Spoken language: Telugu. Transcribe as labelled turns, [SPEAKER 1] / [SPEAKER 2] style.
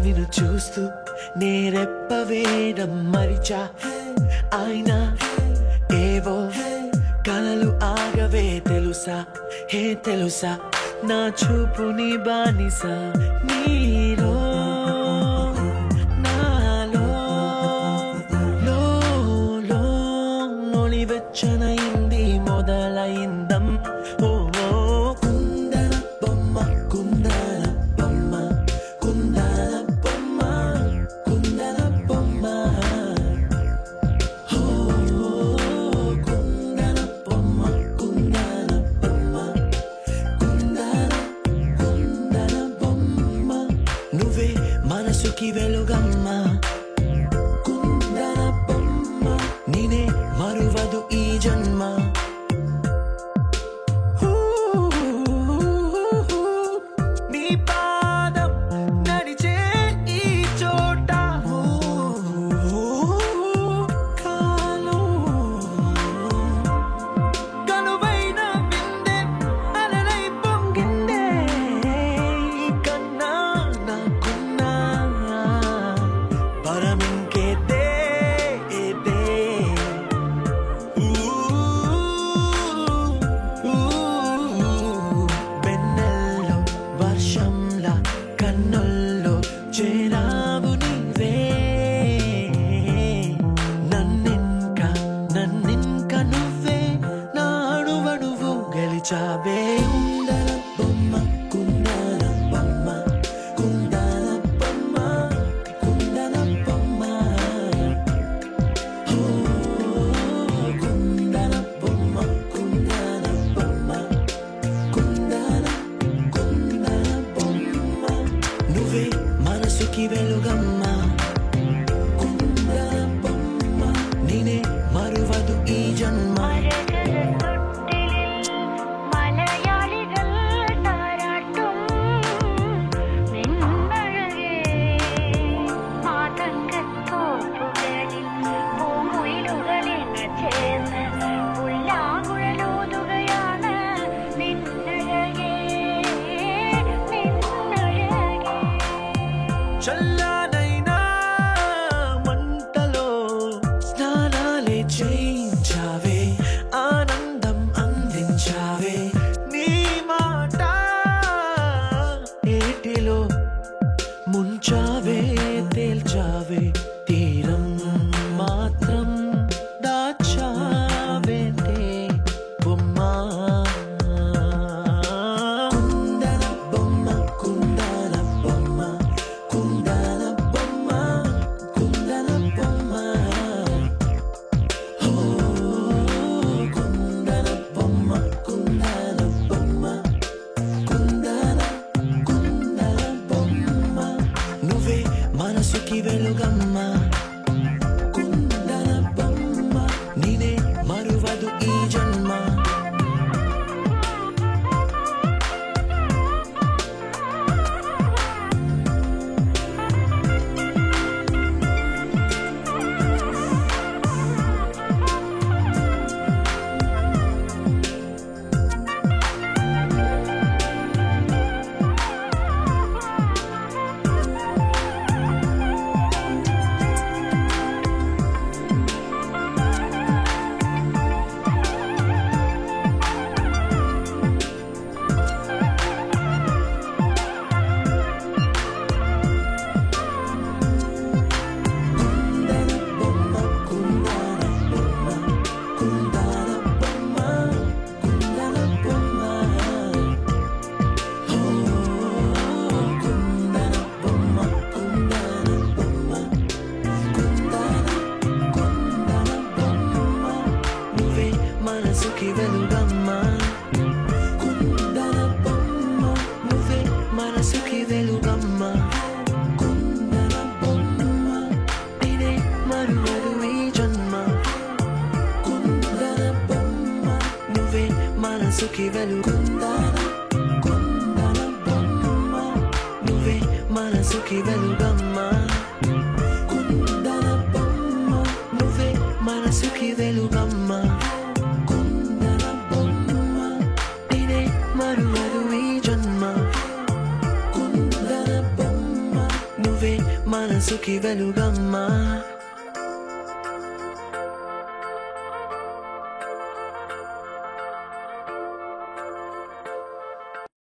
[SPEAKER 1] నిన్ను చూస్తూ నేరెప్పవేయడం మరిచా అయినా ఏవో కలలు ఆగవే తెలుసా హే తెలుసా నా చూపు నీ బానిస నీలో నాలో లో నొలివెచ్చనైంది మొదలైందం ఓ కుందన బొమ్మ కుందన బొమ్మ కుందన బొమ్మ కుందన బొమ్మ కుందన బొమ్మ కుందన బొమ్మ కుందన బొమ్మ నువ్వే మనసుకి వెలుగమ్మ కుందన బొమ్మ నేనే మరువదు ఈ జన్మ నీ పాదం నడిచే ఈ చోట కాలం కనువైన విందే అలలై పొంగిందే ఈ కన్నా నాకున్నా పరమింకేదే వెన్నెల్లో వర్షంలా కన్నుల్లో చేరావు నీవే నన్నింక నువ్వే నా అణువణువు గెలిచావే కుందన బొమ్మ కుందన బొమ్మ కుందన బొమ్మ కుందన బొమ్మ కుందన బొమ్మ కుందన బొమ్మ కుందన బొమ్మ నువ్వే మనసుకి వెలుగమ్మ కుందన బొమ్మ నేనే మరువదు ఈ జన్మ
[SPEAKER 2] മലയാളികൾ താരാട്ടും നിന്നഴകേ മാതങ്കത്തോപ്പുകളിൽ പൂങ്കുയിലുകളിൽ ചേർന്ന് പുല്ലാങ്കുഴലൂതുകയാണ് നിന്നഴകേ നിന്നഴകേ
[SPEAKER 1] చల్లనైనా మంటలో స్నానాలే చేయించావే ఆనందం అందించావే నీ మాట ఏటిలో ముంచావే తేల్చావే తీరం మాత్రం దాచావేంటే బొమ్మా కుందన బొమ్మ కుందన బొమ్మ కుందన బొమ్మ కుందన బొమ్మ కుందన బొమ్మ కుందన బొమ్మ కుందన బొమ్మ నువ్వే మనసుకి వెలుగమ్మ కుందన బొమ్మ నేనే మరువదు ఈ జన్మ మనసుకి వెలుగమ్మ కుందన బొమ్మ నువ్వే మనసుకి వెలుగమ్మ కుందన బొమ్మ నేనే మరువదు ఈ జన్మ కుందన బొమ్మ నువ్వే మనసుకి వెలుగుందన కుందన బొమ్మ నువ్వే మనసుకి వెలుగమ్మ కుందన బొమ్మ నువ్వే మనసుకి వెలుగమ్మ మరువదు ఈ జన్మ కుందన బొమ్మ నువ్వే మనసుకి వెలుగమ్మా